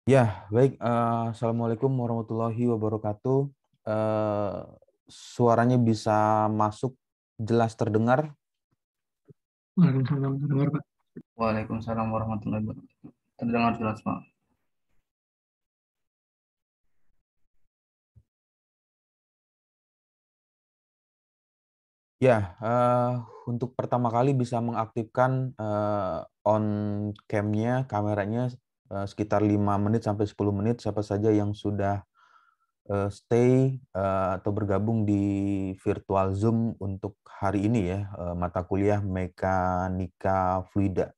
Ya, baik. Assalamualaikum warahmatullahi wabarakatuh. Eh, Suaranya bisa masuk, jelas terdengar. Waalaikumsalam warahmatullahi wabarakatuh. Waalaikumsalam warahmatullahi wabarakatuh. Terdengar jelas, Pak. Ya, untuk pertama kali bisa mengaktifkan on cam-nya, kameranya sekitar 5 menit sampai 10 menit. Siapa saja yang sudah stay atau bergabung di virtual Zoom untuk hari ini ya, mata kuliah Mekanika Fluida.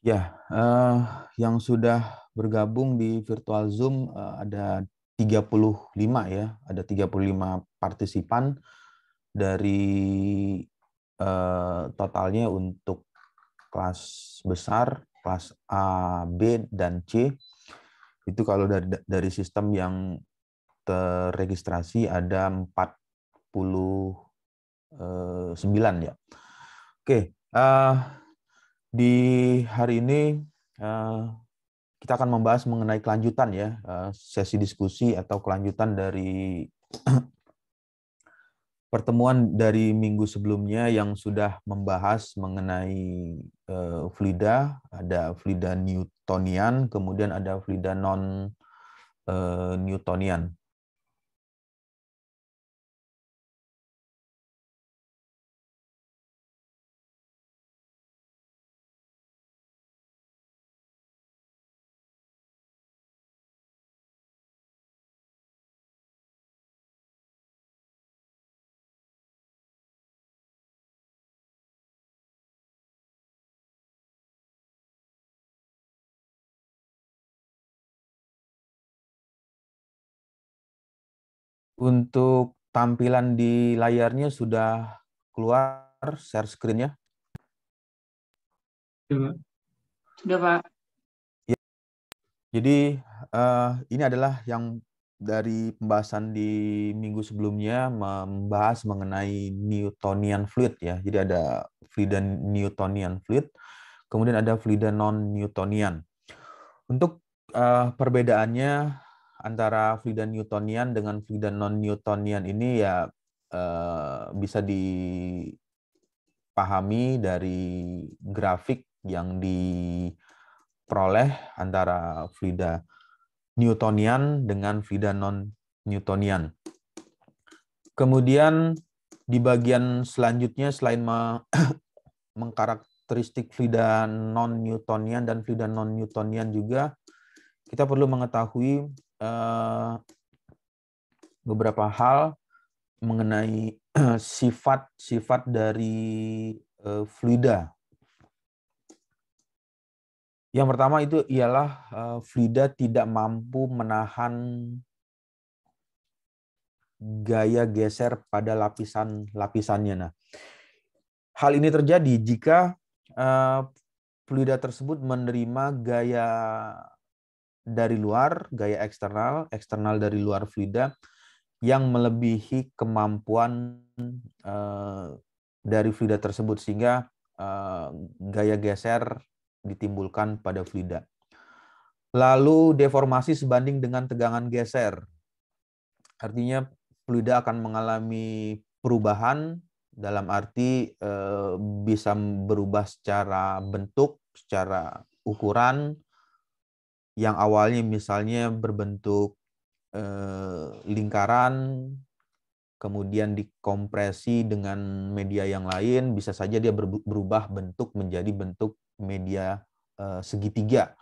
Ya, yang sudah bergabung di virtual Zoom ada 35 ya, ada 35 partisipan dari totalnya untuk kelas besar, kelas A, B, dan C. Itu kalau dari sistem yang terregistrasi ada 49 ya. Oke, di hari ini eh, kita akan membahas mengenai kelanjutan ya, sesi diskusi atau kelanjutan dari pertemuan dari minggu sebelumnya yang sudah membahas mengenai fluida, ada fluida Newtonian, kemudian ada fluida non Newtonian. Untuk tampilan di layarnya sudah keluar share screen-nya. Ya, Pak. Sudah, Pak. Jadi ini adalah yang dari pembahasan di minggu sebelumnya membahas mengenai Newtonian fluid ya. Jadi ada fluida Newtonian fluid, kemudian ada fluida non Newtonian. Untuk perbedaannya antara fluida Newtonian dengan fluida non Newtonian ini ya bisa dipahami dari grafik yang diperoleh antara fluida Newtonian dengan fluida non-Newtonian. Kemudian di bagian selanjutnya selain mengkarakteristik fluida non-Newtonian dan fluida non-Newtonian juga kita perlu mengetahui beberapa hal mengenai sifat-sifat dari fluida. Yang pertama itu ialah fluida tidak mampu menahan gaya geser pada lapisan-lapisannya. Nah, hal ini terjadi jika fluida tersebut menerima gaya dari luar, gaya eksternal dari luar fluida yang melebihi kemampuan dari fluida tersebut, sehingga gaya geser ditimbulkan pada fluida. Lalu deformasi sebanding dengan tegangan geser. Artinya fluida akan mengalami perubahan dalam arti bisa berubah secara bentuk, secara ukuran, yang awalnya misalnya berbentuk lingkaran, kemudian dikompresi dengan media yang lain, bisa saja dia berubah bentuk menjadi bentuk media segitiga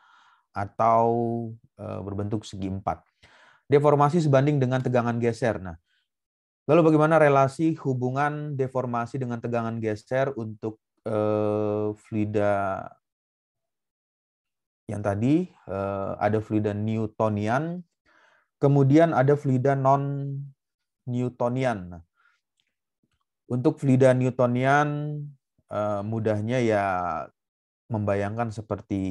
atau berbentuk segi empat. Deformasi sebanding dengan tegangan geser. Nah, lalu bagaimana relasi hubungan deformasi dengan tegangan geser untuk fluida yang tadi? Ada fluida Newtonian, kemudian ada fluida non-Newtonian. Nah, untuk fluida Newtonian, mudahnya ya membayangkan seperti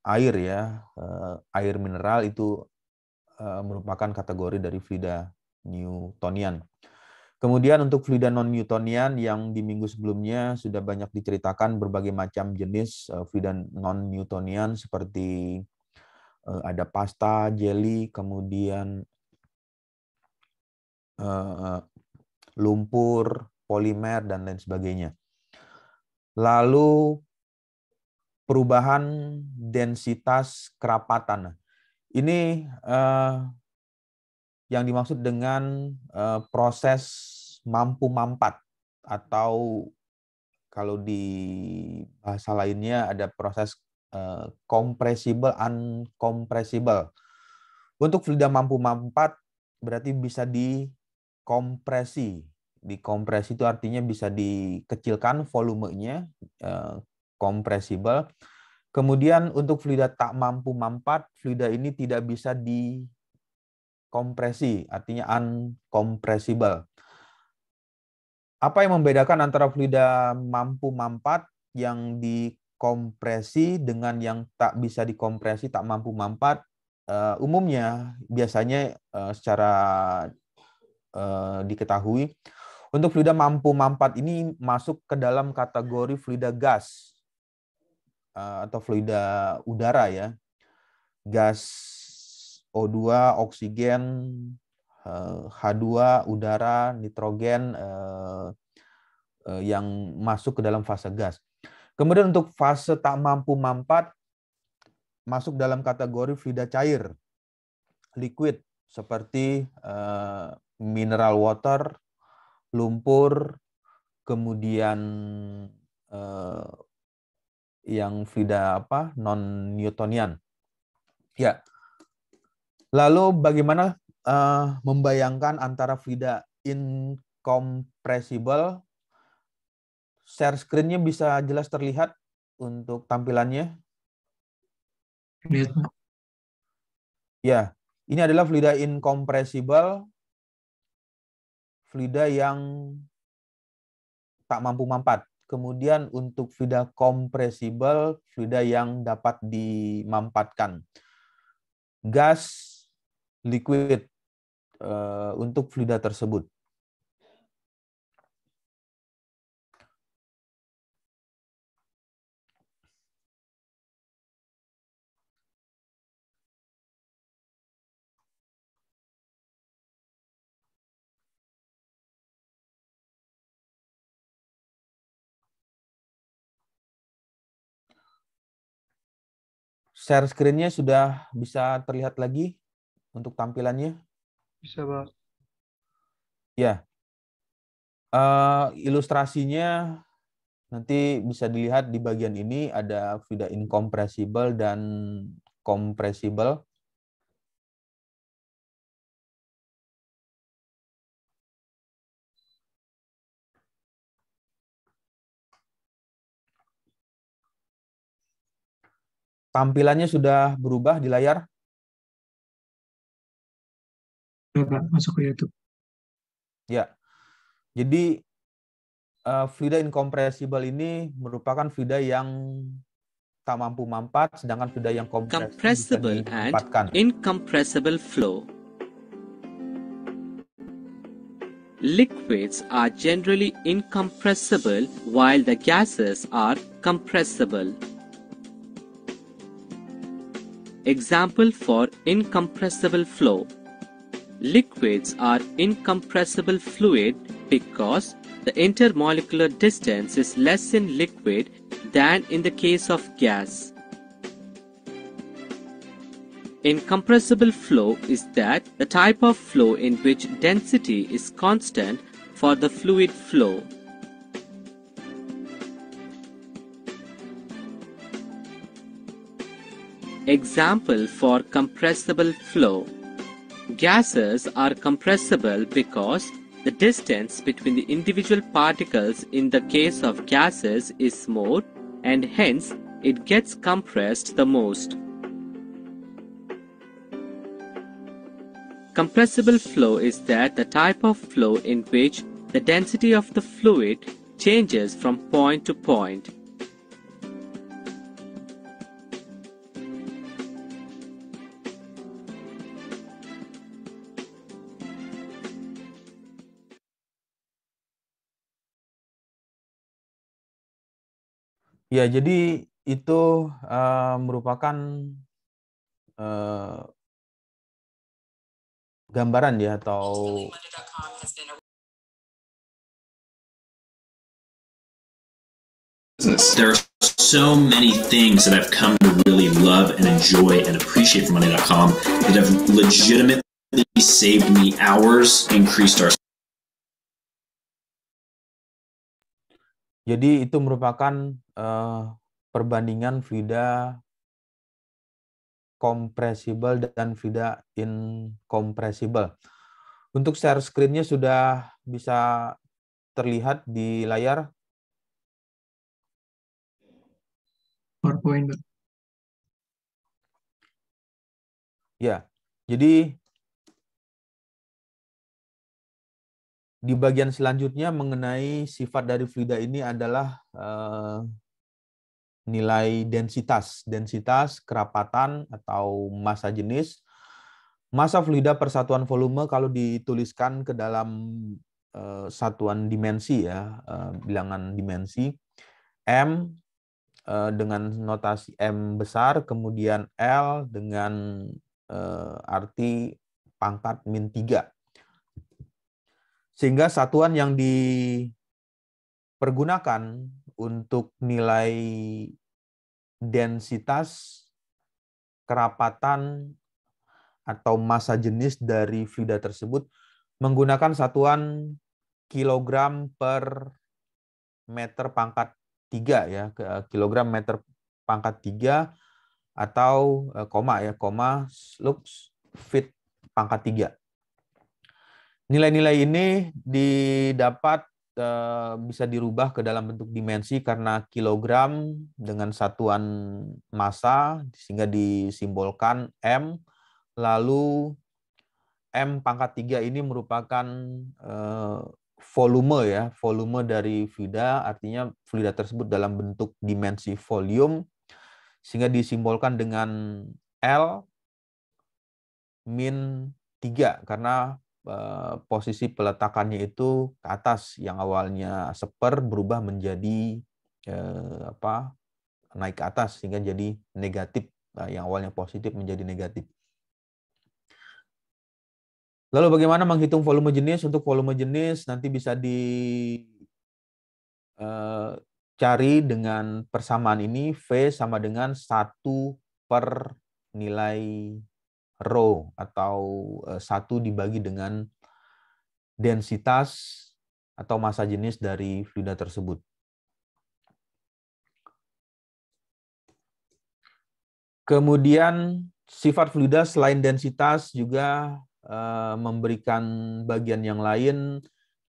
air ya, air mineral itu merupakan kategori dari fluida Newtonian. Kemudian untuk fluida non-Newtonian yang di minggu sebelumnya sudah banyak diceritakan berbagai macam jenis fluida non-Newtonian seperti ada pasta, jelly, kemudian lumpur, polimer, dan lain sebagainya. Lalu perubahan densitas kerapatan. Ini yang dimaksud dengan proses mampu mampat, atau kalau di bahasa lainnya ada proses compressible, uncompressible. Untuk fluida mampu mampat berarti bisa dikompresi. Dikompresi itu artinya bisa dikecilkan volumenya, compressible. Kemudian untuk fluida tak mampu mampat, fluida ini tidak bisa dikompresi, artinya uncompressible. Apa yang membedakan antara fluida mampu mampat yang dikompresi dengan yang tak bisa dikompresi, tak mampu mampat? Umumnya biasanya secara diketahui untuk fluida mampu mampat ini masuk ke dalam kategori fluida gas atau fluida udara ya. Gas O2, oksigen, H2, udara, nitrogen yang masuk ke dalam fase gas. Kemudian untuk fase tak mampu mampat masuk dalam kategori fluida cair, liquid, seperti mineral water, lumpur, kemudian yang fluida non-Newtonian. Ya. Lalu bagaimana membayangkan antara fluida incompressible? Share screen-nya bisa jelas terlihat untuk tampilannya? Lihat, Pak. Ya, ini adalah fluida incompressible, fluida yang tak mampu mampat. Kemudian untuk fluida compressible, fluida yang dapat dimampatkan. Gas, liquid untuk fluida tersebut. Share screen-nya sudah bisa terlihat lagi untuk tampilannya? Bisa, Pak. Ya. Ilustrasinya nanti bisa dilihat di bagian ini ada fluida incompressible dan compressible. Tampilannya sudah berubah di layar? Udah, Pak, masuk ke YouTube. Ya. Jadi fluida incompressible ini merupakan fluida yang tak mampu mampat, sedangkan fluida yang kompresi bisa Compressible and dimampatkan. incompressible flow. Liquids are generally incompressible while the gases are compressible. Example for incompressible flow. Liquids are incompressible fluid because the intermolecular distance is less in liquid than in the case of gas. Incompressible flow is that the type of flow in which density is constant for the fluid flow. Example for compressible flow. Gases are compressible because the distance between the individual particles in the case of gases is more, and hence it gets compressed the most. Compressible flow is that the type of flow in which the density of the fluid changes from point to point. Ya, jadi itu merupakan gambaran ya atau There are so many things that I've come to really love and enjoy and appreciate from Monday.com that have legitimately saved me hours, increased our. Jadi itu merupakan perbandingan fluida compressible dan fluida incompressible. Untuk share screen-nya sudah bisa terlihat di layar. PowerPoint. Ya, jadi di bagian selanjutnya mengenai sifat dari fluida ini adalah nilai densitas, kerapatan atau massa jenis. Massa fluida per satuan volume kalau dituliskan ke dalam satuan dimensi ya, bilangan dimensi, M dengan notasi M besar, kemudian L dengan arti pangkat -3. Sehingga satuan yang dipergunakan untuk nilai densitas, kerapatan, atau massa jenis dari fluida tersebut menggunakan satuan kilogram per meter pangkat 3 ya, kilogram meter pangkat 3 atau koma lux fit pangkat 3. Nilai-nilai ini didapat bisa dirubah ke dalam bentuk dimensi karena kilogram dengan satuan massa sehingga disimbolkan M, lalu M pangkat 3 ini merupakan volume ya, volume dari fluida, artinya fluida tersebut dalam bentuk dimensi volume sehingga disimbolkan dengan L min 3 karena posisi peletakannya itu ke atas, yang awalnya seper berubah menjadi naik ke atas sehingga jadi negatif, yang awalnya positif menjadi negatif. Lalu bagaimana menghitung volume jenis? Untuk volume jenis nanti bisa dicari dengan persamaan ini, V sama dengan 1 per nilai rho atau 1 dibagi dengan densitas atau massa jenis dari fluida tersebut. Kemudian sifat fluida selain densitas juga memberikan bagian yang lain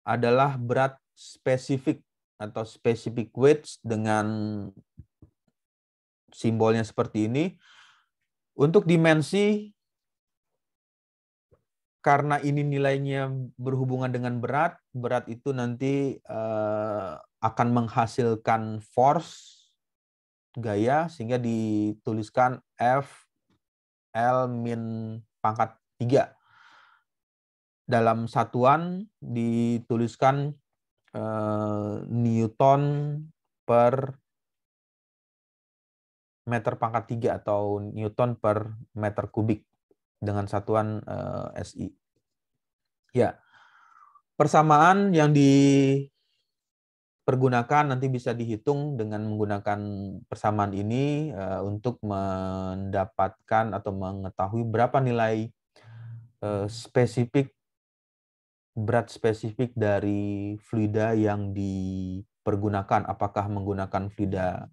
adalah berat spesifik atau specific weight dengan simbolnya seperti ini. Untuk dimensi karena ini nilainya berhubungan dengan berat, berat itu nanti akan menghasilkan force gaya, sehingga dituliskan F L min pangkat 3. Dalam satuan dituliskan Newton per meter pangkat 3 atau Newton per meter kubik dengan satuan SI. Ya, persamaan yang dipergunakan nanti bisa dihitung dengan menggunakan persamaan ini untuk mendapatkan atau mengetahui berapa nilai spesifik, berat spesifik dari fluida yang dipergunakan. Apakah menggunakan fluida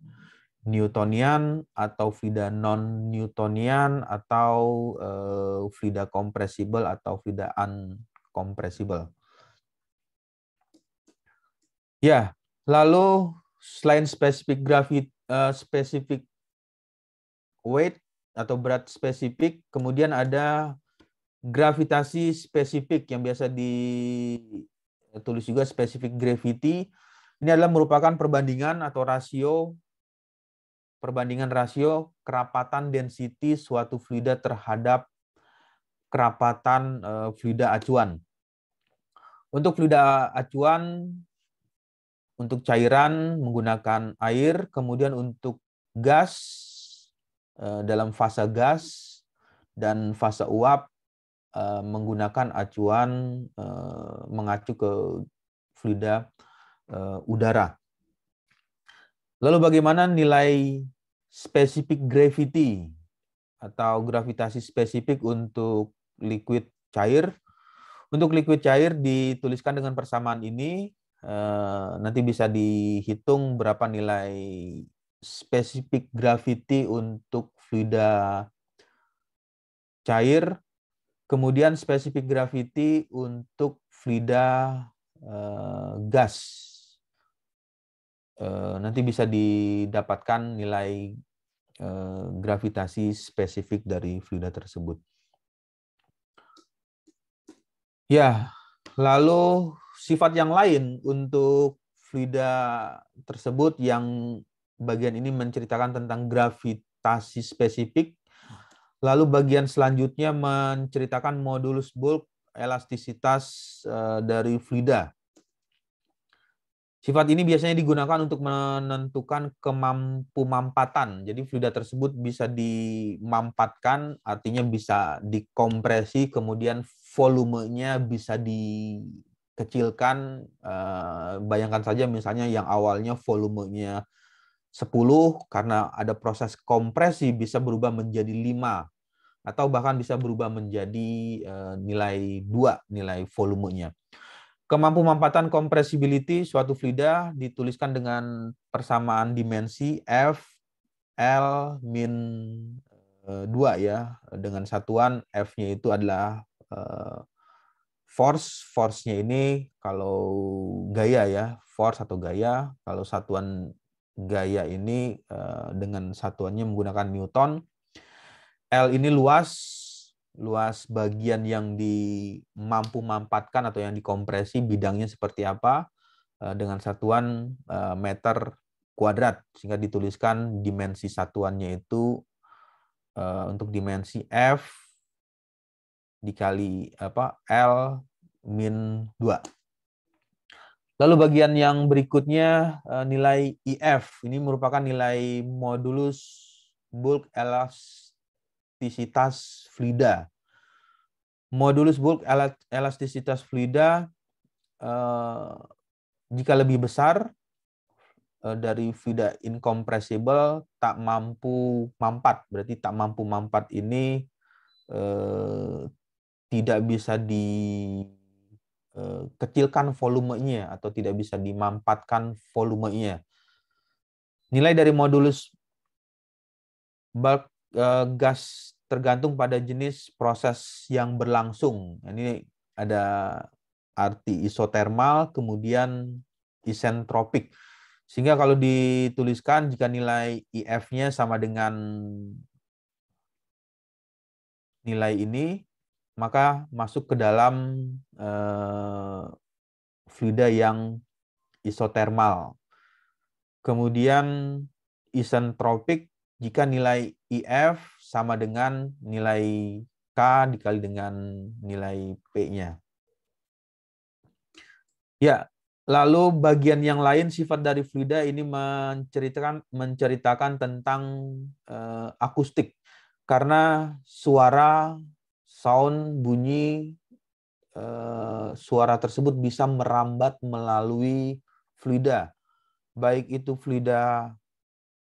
Newtonian atau fluida non-Newtonian atau fluida compressible atau fluida uncompressible. Ya, lalu selain spesifik spesifik weight atau berat spesifik, kemudian ada gravitasi spesifik yang biasa ditulis juga specific gravity. Ini adalah merupakan perbandingan atau perbandingan rasio kerapatan density suatu fluida terhadap kerapatan fluida acuan. Untuk fluida acuan, untuk cairan menggunakan air, kemudian untuk gas dalam fase gas dan fase uap menggunakan acuan mengacu ke fluida udara. Lalu bagaimana nilai specific gravity atau gravitasi spesifik untuk liquid cair? Untuk liquid cair dituliskan dengan persamaan ini, nanti bisa dihitung berapa nilai specific gravity untuk fluida cair, kemudian specific gravity untuk fluida gas. Nanti bisa didapatkan nilai gravitasi spesifik dari fluida tersebut. Ya, lalu sifat yang lain untuk fluida tersebut yang bagian ini menceritakan tentang gravitasi spesifik. Lalu bagian selanjutnya menceritakan modulus bulk, elastisitas dari fluida. Sifat ini biasanya digunakan untuk menentukan kemampumampatan. Jadi fluida tersebut bisa dimampatkan, artinya bisa dikompresi, kemudian volumenya bisa dikecilkan. Bayangkan saja misalnya yang awalnya volumenya 10, karena ada proses kompresi bisa berubah menjadi 5, atau bahkan bisa berubah menjadi nilai 2, nilai volumenya. Kemampumampatan compressibility suatu fluida dituliskan dengan persamaan dimensi F L min 2 ya, dengan satuan F-nya itu adalah force-nya ini kalau gaya ya, force atau gaya. Kalau satuan gaya ini dengan satuannya menggunakan Newton. L ini luas bagian yang mampu mampatkan atau yang dikompresi, bidangnya seperti apa, dengan satuan meter kuadrat, sehingga dituliskan dimensi satuannya itu untuk dimensi F dikali L min 2. Lalu bagian yang berikutnya nilai IF, ini merupakan nilai modulus bulk elastisitas fluida. Modulus bulk elastisitas fluida jika lebih besar dari fluida incompressible, tak mampu mampat. Berarti tak mampu mampat ini tidak bisa dikecilkan volumenya atau tidak bisa dimampatkan volumenya. Nilai dari modulus bulk gas tergantung pada jenis proses yang berlangsung. Ini ada arti isotermal, kemudian isentropik. Sehingga kalau dituliskan jika nilai IF-nya sama dengan nilai ini, maka masuk ke dalam fluida yang isotermal. Kemudian isentropik jika nilai IF sama dengan nilai K dikali dengan nilai P-nya. Ya, lalu bagian yang lain sifat dari fluida ini menceritakan tentang akustik. Karena suara, sound, bunyi, suara tersebut bisa merambat melalui fluida. Baik itu fluida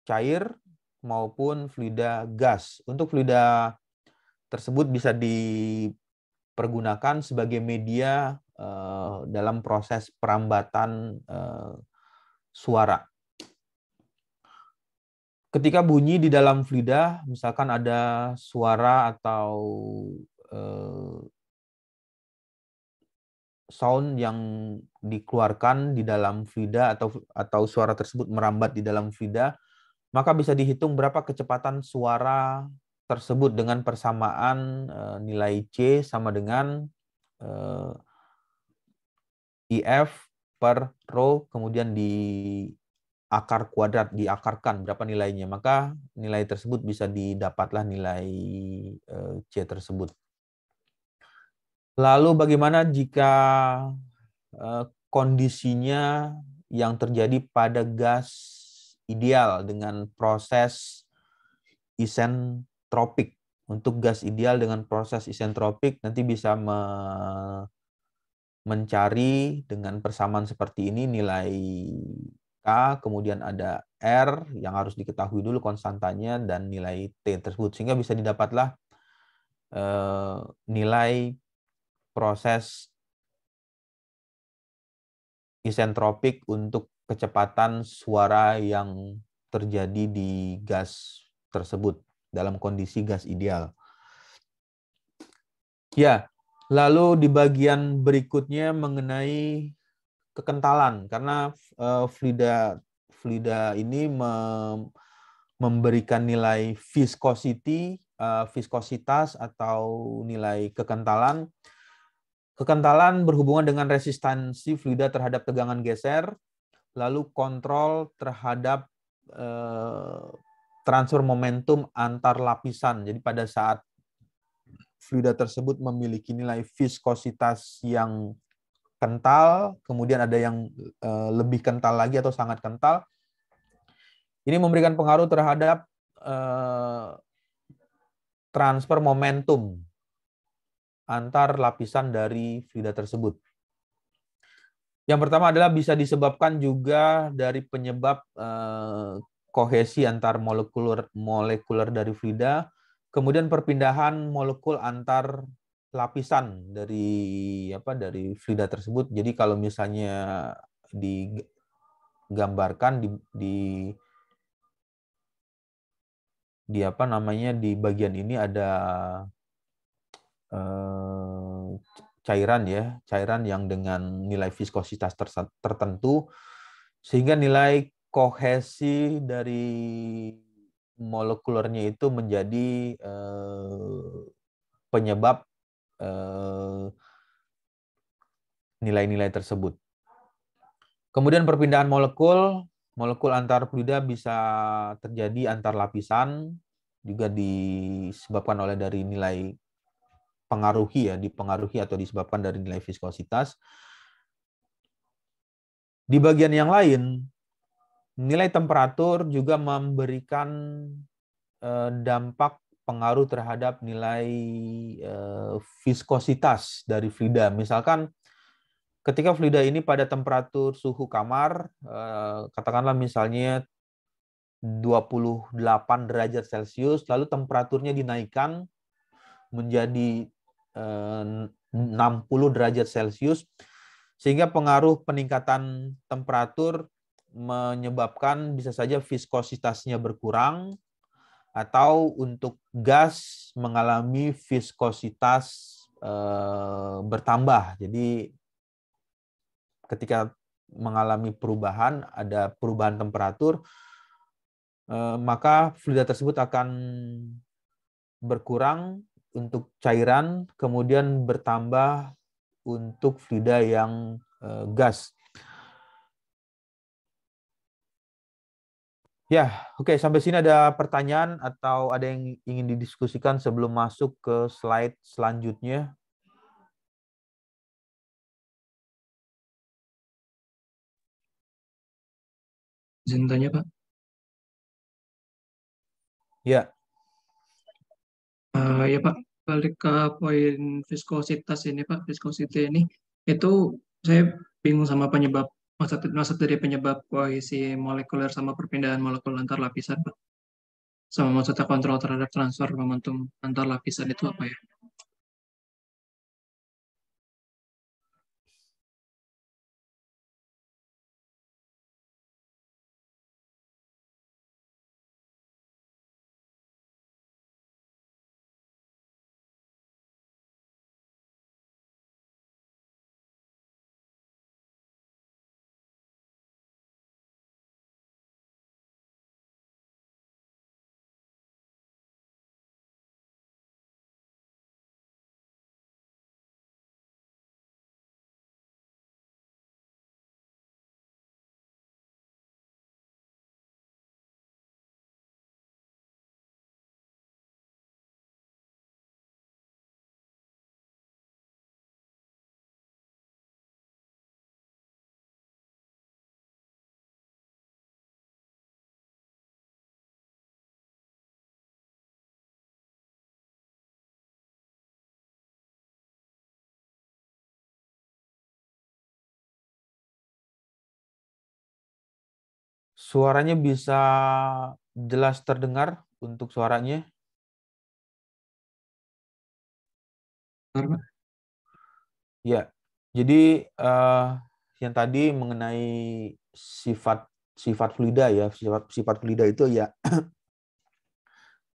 cair maupun fluida gas. Untuk fluida tersebut bisa dipergunakan sebagai media dalam proses perambatan suara. Ketika bunyi di dalam fluida, misalkan ada suara atau sound yang dikeluarkan di dalam fluida atau suara tersebut merambat di dalam fluida, maka bisa dihitung berapa kecepatan suara tersebut dengan persamaan nilai C sama dengan IF per rho, kemudian di akar kuadrat, diakarkan berapa nilainya, maka nilai tersebut bisa didapatlah nilai C tersebut. Lalu bagaimana jika kondisinya yang terjadi pada gas ideal dengan proses isentropik? Untuk gas ideal dengan proses isentropik nanti bisa mencari dengan persamaan seperti ini nilai K, kemudian ada R yang harus diketahui dulu konstantanya dan nilai T tersebut, sehingga bisa didapatlah nilai proses isentropik untuk kecepatan suara yang terjadi di gas tersebut dalam kondisi gas ideal. Ya, lalu di bagian berikutnya mengenai kekentalan, karena fluida ini memberikan nilai viskositas atau nilai kekentalan. Kekentalan berhubungan dengan resistansi fluida terhadap tegangan geser, lalu kontrol terhadap transfer momentum antar lapisan. Jadi pada saat fluida tersebut memiliki nilai viskositas yang kental, kemudian ada yang lebih kental lagi atau sangat kental. Ini memberikan pengaruh terhadap transfer momentum antar lapisan dari fluida tersebut. Yang pertama adalah bisa disebabkan juga dari penyebab kohesi antar molekuler dari fluida, kemudian perpindahan molekul antar lapisan dari fluida tersebut. Jadi kalau misalnya digambarkan di bagian ini ada cairan yang dengan nilai viskositas tertentu, sehingga nilai kohesi dari molekulernya itu menjadi penyebab nilai-nilai tersebut. Kemudian perpindahan molekul antar fluida bisa terjadi antar lapisan, juga disebabkan oleh dari nilai dipengaruhi atau disebabkan dari nilai viskositas. Di bagian yang lain, nilai temperatur juga memberikan dampak pengaruh terhadap nilai viskositas dari fluida. Misalkan ketika fluida ini pada temperatur suhu kamar, katakanlah misalnya 28 derajat Celcius, lalu temperaturnya dinaikkan menjadi 60 derajat Celcius, sehingga pengaruh peningkatan temperatur menyebabkan bisa saja viskositasnya berkurang, atau untuk gas mengalami viskositas bertambah. Jadi ketika mengalami perubahan, ada perubahan temperatur, maka fluida tersebut akan berkurang untuk cairan, kemudian bertambah untuk fluida yang gas. Ya, oke, sampai sini ada pertanyaan atau ada yang ingin didiskusikan sebelum masuk ke slide selanjutnya? Izin tanya, Pak. Ya, Ya, Pak, balik ke poin viskositas ini, Pak. Viscosity ini, itu saya bingung sama penyebab, maksud dari penyebab kohesi molekuler sama perpindahan molekul antar lapisan, Pak. Sama maksudnya kontrol terhadap transfer momentum antar lapisan itu apa ya? suaranya bisa jelas terdengar untuk suaranya? Benar, Pak? Ya, jadi yang tadi mengenai sifat fluida ya, sifat fluida itu ya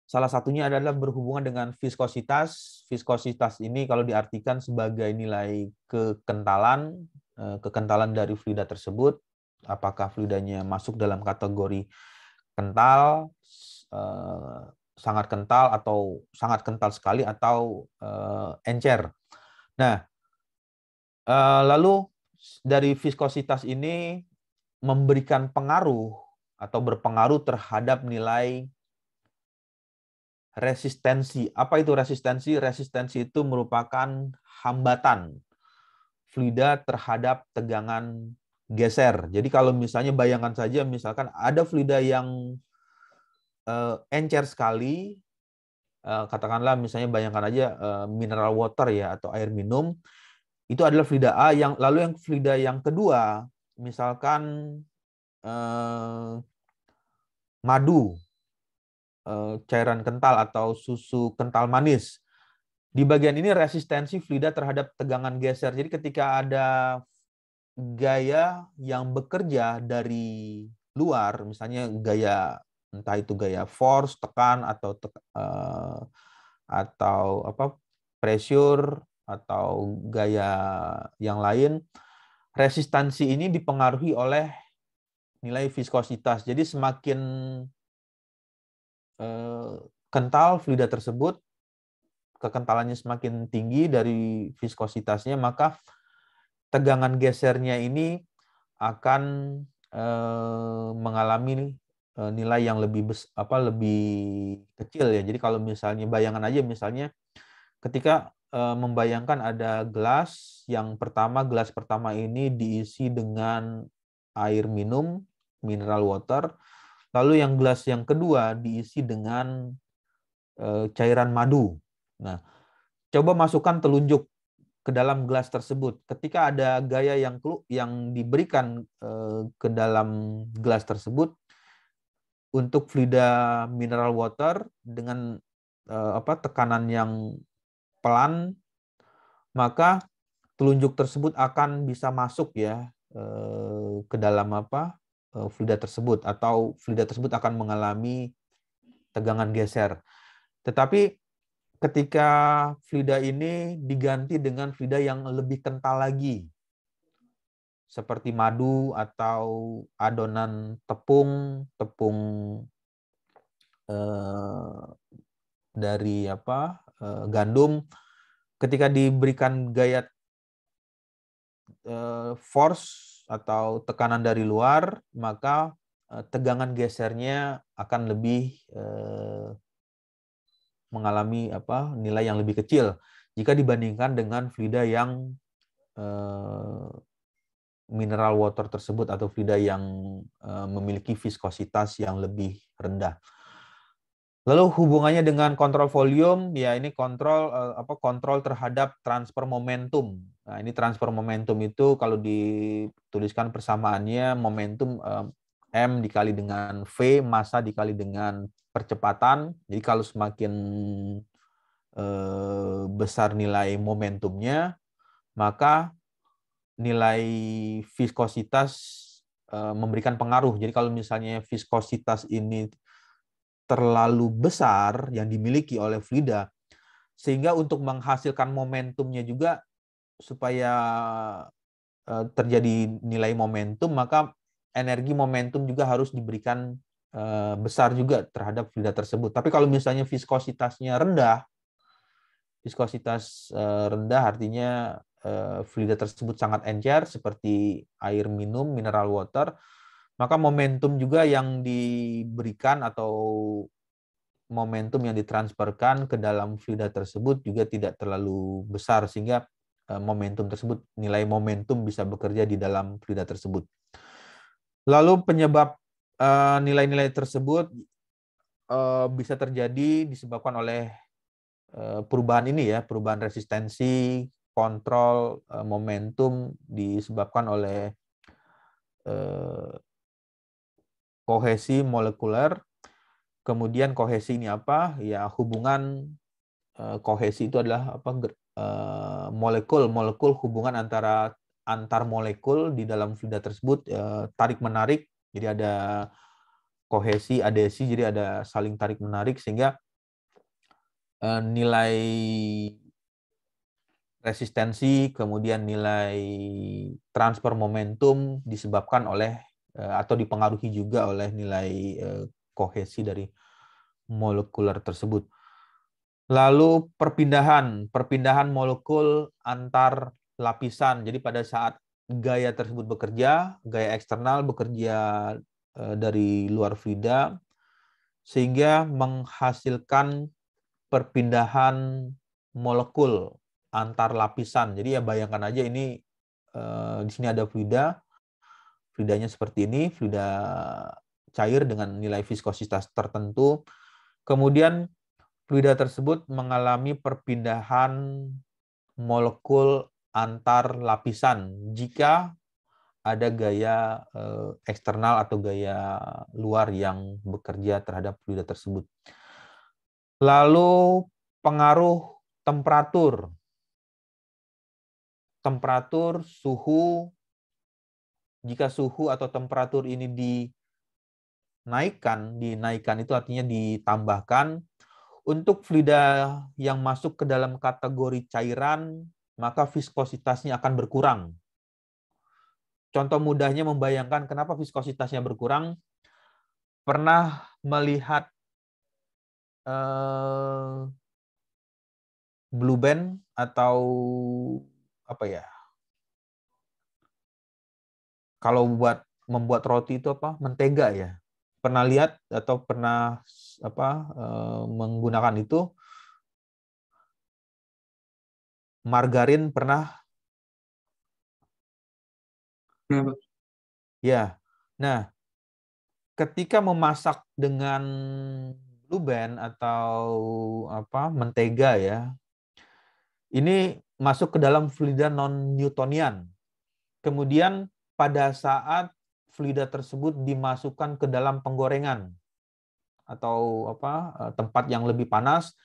salah satunya adalah berhubungan dengan viskositas. Viskositas ini kalau diartikan sebagai nilai kekentalan dari fluida tersebut, apakah fluidanya masuk dalam kategori kental, sangat kental atau sangat kental sekali atau encer. Nah, lalu dari viskositas ini memberikan pengaruh atau berpengaruh terhadap nilai resistensi. Apa itu resistensi? Resistensi itu merupakan hambatan fluida terhadap tegangan geser. Jadi kalau misalnya bayangkan saja, misalkan ada fluida yang encer sekali, katakanlah misalnya bayangkan aja mineral water ya atau air minum, itu adalah fluida A. Lalu yang fluida yang kedua, misalkan madu, cairan kental atau susu kental manis. Di bagian ini resistensi fluida terhadap tegangan geser. Jadi ketika ada gaya yang bekerja dari luar, misalnya gaya entah itu gaya force, tekan atau pressure atau gaya yang lain, resistansi ini dipengaruhi oleh nilai viskositas. Jadi semakin kental fluida tersebut, kekentalannya semakin tinggi dari viskositasnya, maka tegangan gesernya ini akan mengalami nilai yang lebih kecil ya. Jadi kalau misalnya bayangan aja misalnya ketika membayangkan ada gelas pertama ini diisi dengan air minum, mineral water, lalu yang gelas yang kedua diisi dengan cairan madu. Nah, coba masukkan telunjuk ke dalam gelas tersebut. Ketika ada gaya yang diberikan ke dalam gelas tersebut untuk fluida mineral water dengan tekanan yang pelan, maka telunjuk tersebut akan bisa masuk ya ke dalam fluida tersebut, atau fluida tersebut akan mengalami tegangan geser. Tetapi ketika fluida ini diganti dengan fluida yang lebih kental lagi, seperti madu atau adonan tepung dari gandum, ketika diberikan gaya force atau tekanan dari luar, maka tegangan gesernya akan lebih mengalami nilai yang lebih kecil jika dibandingkan dengan fluida yang mineral water tersebut atau fluida yang memiliki viskositas yang lebih rendah. Lalu hubungannya dengan kontrol volume, ya ini kontrol terhadap transfer momentum. Nah, ini transfer momentum itu kalau dituliskan persamaannya momentum M dikali dengan V, massa dikali dengan percepatan. Jadi kalau semakin besar nilai momentumnya, maka nilai viskositas memberikan pengaruh. Jadi kalau misalnya viskositas ini terlalu besar yang dimiliki oleh fluida, sehingga untuk menghasilkan momentumnya juga supaya terjadi nilai momentum, maka energi momentum juga harus diberikan besar juga terhadap fluida tersebut. Tapi kalau misalnya viskositasnya rendah, artinya fluida tersebut sangat encer seperti air minum, mineral water, maka momentum juga yang diberikan atau momentum yang ditransferkan ke dalam fluida tersebut juga tidak terlalu besar, sehingga momentum tersebut, nilai momentum bisa bekerja di dalam fluida tersebut. Lalu penyebab nilai-nilai tersebut bisa terjadi disebabkan oleh perubahan ini ya, perubahan resistensi, kontrol momentum disebabkan oleh kohesi molekuler. Kemudian kohesi ini apa? Ya, hubungan kohesi itu adalah molekul hubungan antar molekul di dalam fluida tersebut, tarik menarik. Jadi ada kohesi, adesi, jadi ada saling tarik menarik, sehingga nilai resistensi, kemudian nilai transfer momentum disebabkan oleh atau dipengaruhi juga oleh nilai kohesi dari molekuler tersebut. Lalu perpindahan molekul antar lapisan. Jadi pada saat gaya tersebut bekerja, gaya eksternal bekerja dari luar fluida, sehingga menghasilkan perpindahan molekul antar lapisan. Jadi ya bayangkan aja ini di sini ada fluidanya seperti ini, fluida cair dengan nilai viskositas tertentu. Kemudian fluida tersebut mengalami perpindahan molekul antar lapisan jika ada gaya eksternal atau gaya luar yang bekerja terhadap fluida tersebut. Lalu pengaruh temperatur, suhu. Jika suhu atau temperatur ini dinaikkan itu artinya ditambahkan, untuk fluida yang masuk ke dalam kategori cairan, maka viskositasnya akan berkurang. Contoh mudahnya membayangkan kenapa viskositasnya berkurang. Pernah melihat blue band atau apa ya? Kalau membuat roti itu apa? Mentega ya. Pernah lihat atau pernah menggunakan itu? Margarin pernah? Ya. Nah, ketika memasak dengan blue band atau mentega ya, ini masuk ke dalam fluida non-Newtonian. Kemudian pada saat fluida tersebut dimasukkan ke dalam penggorengan atau tempat yang lebih panas,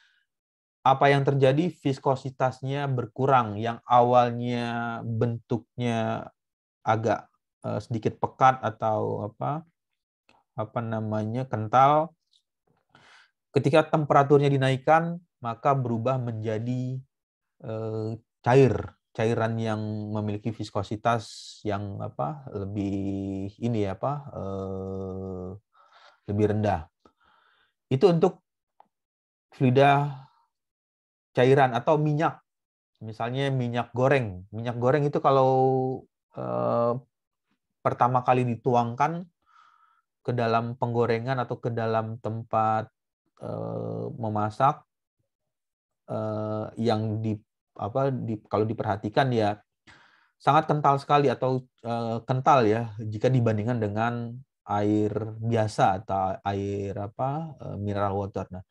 apa yang terjadi? Viskositasnya berkurang. Yang awalnya bentuknya agak sedikit pekat atau kental, ketika temperaturnya dinaikkan maka berubah menjadi cairan yang memiliki viskositas yang lebih lebih rendah. Itu untuk fluida cairan atau minyak. Misalnya minyak goreng. Minyak goreng itu kalau pertama kali dituangkan ke dalam penggorengan atau ke dalam tempat memasak, yang kalau diperhatikan ya sangat kental sekali atau kental ya jika dibandingkan dengan air biasa atau air mineral water. Nah,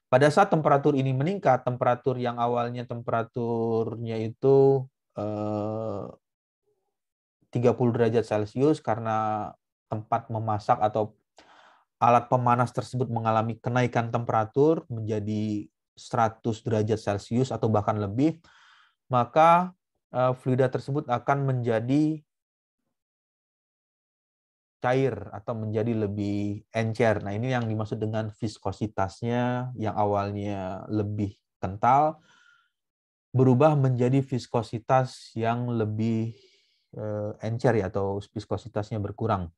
pada saat temperatur ini meningkat, temperatur yang awalnya temperaturnya itu 30 derajat Celcius karena tempat memasak atau alat pemanas tersebut mengalami kenaikan temperatur menjadi 100 derajat Celcius atau bahkan lebih, maka fluida tersebut akan menjadi cair atau menjadi lebih encer. Nah, ini yang dimaksud dengan viskositasnya yang awalnya lebih kental berubah menjadi viskositas yang lebih encer ya, atau viskositasnya berkurang.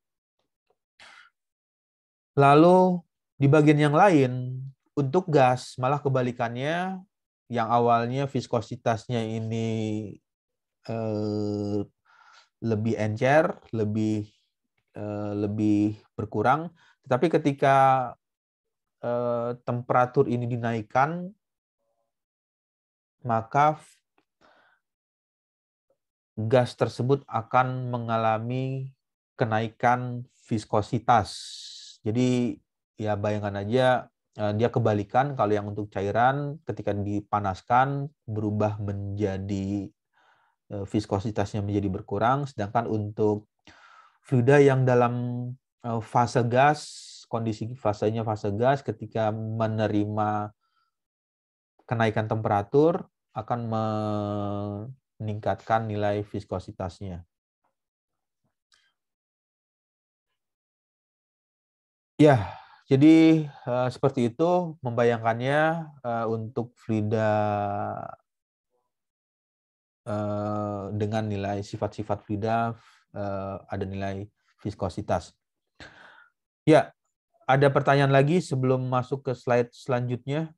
Lalu di bagian yang lain untuk gas malah kebalikannya, yang awalnya viskositasnya ini lebih encer, lebih berkurang, tetapi ketika temperatur ini dinaikkan, maka gas tersebut akan mengalami kenaikan viskositas. Jadi ya bayangkan aja, dia kebalikan. Kalau yang untuk cairan ketika dipanaskan berubah menjadi viskositasnya menjadi berkurang, sedangkan untuk fluida yang dalam fase gas, kondisi fasenya fase gas, ketika menerima kenaikan temperatur akan meningkatkan nilai viskositasnya. Ya, jadi seperti itu membayangkannya untuk fluida dengan nilai sifat-sifat fluida ada nilai viskositas. Ya, ada pertanyaan lagi sebelum masuk ke slide selanjutnya?